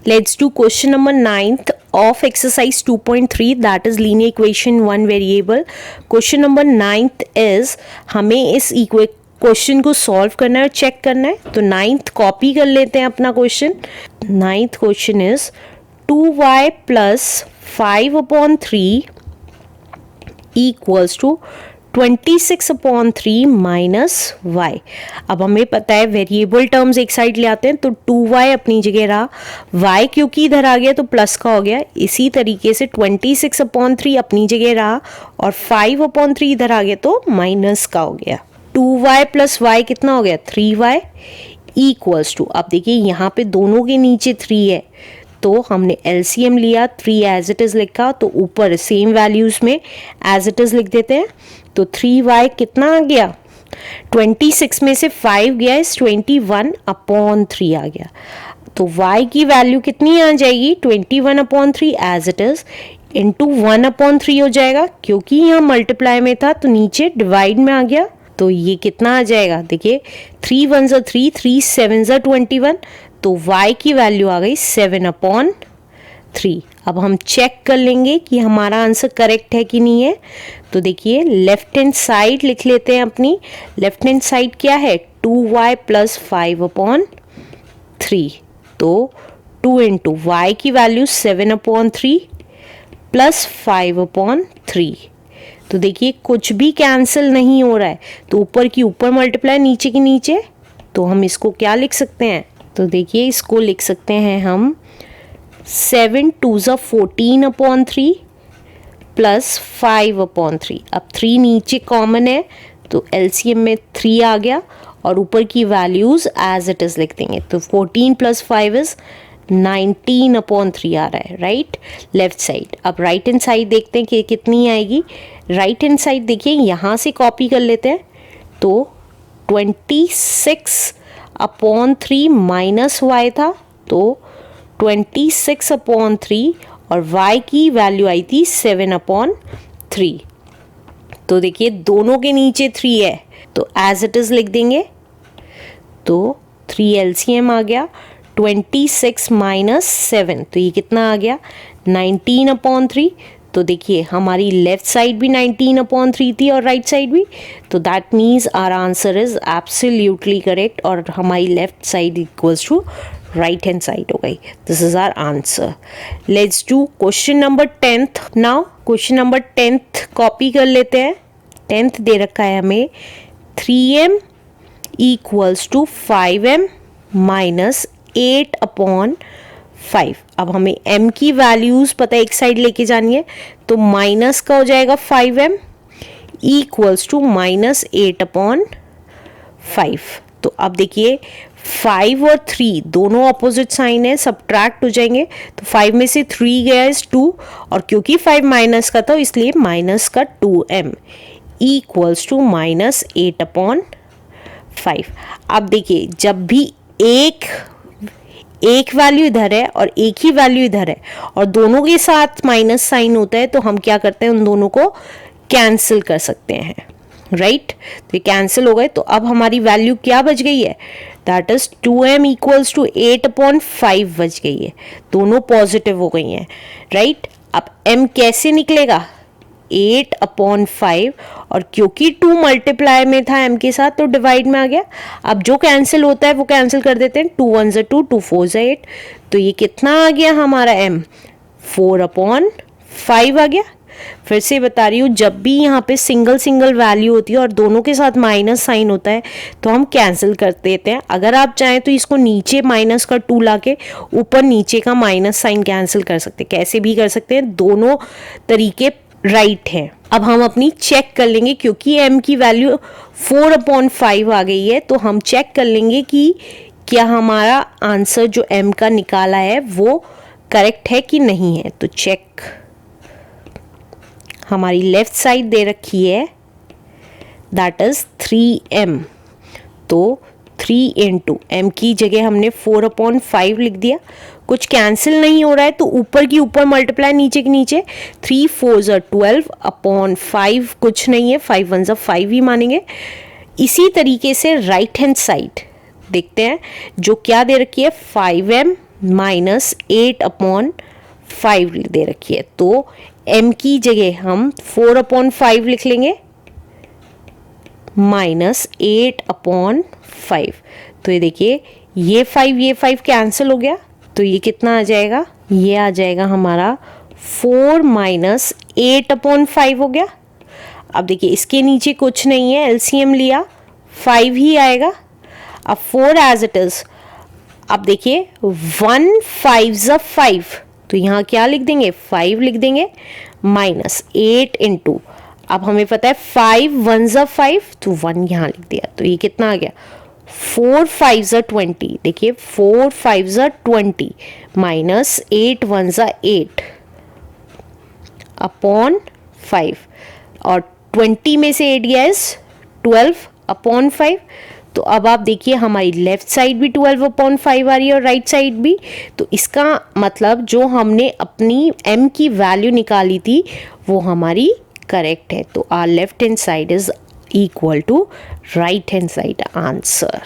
Let's do question number 9th of exercise 2.3, that is linear equation one variable. Question number 9th is हमें इस question को solve करना है और check करना है. तो 9th कॉपी कर लेते हैं अपना question. 9th question is 2y plus 5/3 equals to 26/3 minus y. अब हमें पता है वेरिएबल टर्म्स एक साइड ले आते हैं, तो 2y अपनी जगह रहा, y क्योंकि इधर आ गया तो प्लस का हो गया. इसी तरीके से 26/3 अपनी जगह रहा और 5/3 इधर आ गया तो माइनस का हो गया. 2y प्लस y कितना हो गया 3y इक्वल्स टू, अब देखिए यहाँ पे दोनों के नीचे 3 है तो हमने LCM लिया, 3 एज इट इज लिखा, तो ऊपर सेम वैल्यूज में एज इट इज लिख देते हैं. तो 3y कितना आ गया, 26 में से 5 गया इस 21/3 आ गया. तो y की वैल्यू कितनी आ जाएगी 21/3 एज इट इज इंटू 1/3 हो जाएगा, क्योंकि यहाँ मल्टीप्लाई में था तो नीचे डिवाइड में आ गया. तो ये कितना आ जाएगा, देखिए 3 1 3, 3 7 21, तो y की वैल्यू आ गई 7/3. अब हम चेक कर लेंगे कि हमारा आंसर करेक्ट है कि नहीं है. तो देखिए लेफ्ट हैंड साइड लिख लेते हैं अपनी. लेफ्ट हैंड साइड क्या है 2y प्लस 5/3, तो 2 इंटू y की वैल्यू 7/3 प्लस 5/3. तो देखिए कुछ भी कैंसिल नहीं हो रहा है, तो ऊपर की ऊपर मल्टीप्लाई, नीचे की नीचे. तो हम इसको क्या लिख सकते हैं, तो देखिए इसको लिख सकते हैं हम 7 2 14/3 प्लस 5/3. अब 3 नीचे कॉमन है तो LCM में 3 आ गया और ऊपर की वैल्यूज एज इट इज लिख देंगे. तो 14 प्लस 5 इज 19/3 आ रहा है राइट लेफ्ट साइड. अब राइट हैंड साइड देखते हैं कि कितनी आएगी. राइट हैंड साइड देखिए यहाँ से कॉपी कर लेते हैं, तो 26/3 माइनस y था, तो 26/3 और y की वैल्यू आई थी 7/3. तो देखिए दोनों के नीचे 3 है तो एज इट इज लिख देंगे. तो 3 LCM आ गया, 26 माइनस 7, तो ये कितना आ गया 19/3. तो देखिए हमारी लेफ्ट साइड भी 19/3 थी और राइट साइड भी, तो that means our answer is absolutely correct और हमारी left side equals to right hand side हो गई. This is our answer. Let's do question number 10th now. Question number 10th copy कर लेते हैं. 10th दे रखा है हमें 3m equals to 5m minus 8/5. अब हमें m की वैल्यूज पता है एक साइड लेके जानी है, तो माइनस का हो जाएगा 5m इक्वल्स टू माइनस 8/5. तो अब देखिए 5 और 3 दोनों अपोजिट साइन है, सब्ट्रैक्ट हो जाएंगे, तो 5 में से 3 गया इज 2 और क्योंकि 5 माइनस का था इसलिए माइनस का 2m इक्वल्स टू माइनस 8/5. अब देखिए जब भी एक वैल्यू इधर है और एक ही वैल्यू इधर है और दोनों के साथ माइनस साइन होता है, तो हम क्या करते हैं उन दोनों को कैंसिल कर सकते हैं राइट. तो ये कैंसिल हो गए, तो अब हमारी वैल्यू क्या बच गई है, that is 2m equals to 8/5 बच गई है. दोनों पॉजिटिव हो गई हैं राइट. अब m कैसे निकलेगा 8/5 और क्योंकि 2 मल्टीप्लाई में था m के साथ तो डिवाइड में आ गया. अब जो कैंसिल होता है वो कैंसिल कर देते हैं, 2 1 2, 2 4 8. तो ये कितना आ गया हमारा m 4/5 आ गया. फिर से बता रही हूँ, जब भी यहाँ पे सिंगल वैल्यू होती है और दोनों के साथ माइनस साइन होता है तो हम कैंसिल कर देते हैं. अगर आप चाहें तो इसको नीचे माइनस का 2 लाके ऊपर नीचे का माइनस साइन कैंसिल कर सकते हैं, कैसे भी कर सकते हैं, दोनों तरीके राइट है. अब हम अपनी चेक कर लेंगे, क्योंकि m की वैल्यू 4/5 आ गई है, तो हम चेक कर लेंगे कि क्या हमारा आंसर जो m का निकाला है वो करेक्ट है कि नहीं है. तो चेक, हमारी लेफ्ट साइड दे रखी है दैट इज 3m, तो 3 इंटू m की जगह हमने 4/5 लिख दिया. कुछ कैंसिल नहीं हो रहा है तो ऊपर की ऊपर मल्टीप्लाई, नीचे की नीचे, 3 4 12/5 कुछ नहीं है, 5 1 5 ही मानेंगे. इसी तरीके से राइट हैंड साइड देखते हैं, जो क्या दे रखी है 5m माइनस 8/5 दे रखी है, तो m की जगह हम 4/5 लिख लेंगे माइनस 8/5। तो ये देखिए ये 5 कैंसिल हो गया, तो ये कितना आ जाएगा, ये आ जाएगा हमारा 4 माइनस 8/5 हो गया। अब देखिए इसके नीचे कुछ नहीं है, एलसीएम लिया 5 ही आएगा। अब 4 एज इट इज। अब देखिए 1 5 5, तो यहाँ क्या लिख देंगे 5 लिख देंगे माइनस 8 इंटू, अब हमें पता है 5 1 5, तो 1 यहाँ लिख दिया, तो ये कितना आ गया 4 5 20। देखिए 4 5 20 माइनस 8 1 8 अपॉन 5, और 20 में से 8 गया 12/5। तो अब आप देखिए हमारी लेफ्ट साइड भी 12/5 आ रही है और राइट साइड भी, तो इसका मतलब जो हमने अपनी m की वैल्यू निकाली थी वो हमारी करेक्ट है। तो our left hand side is equal to right hand side answer.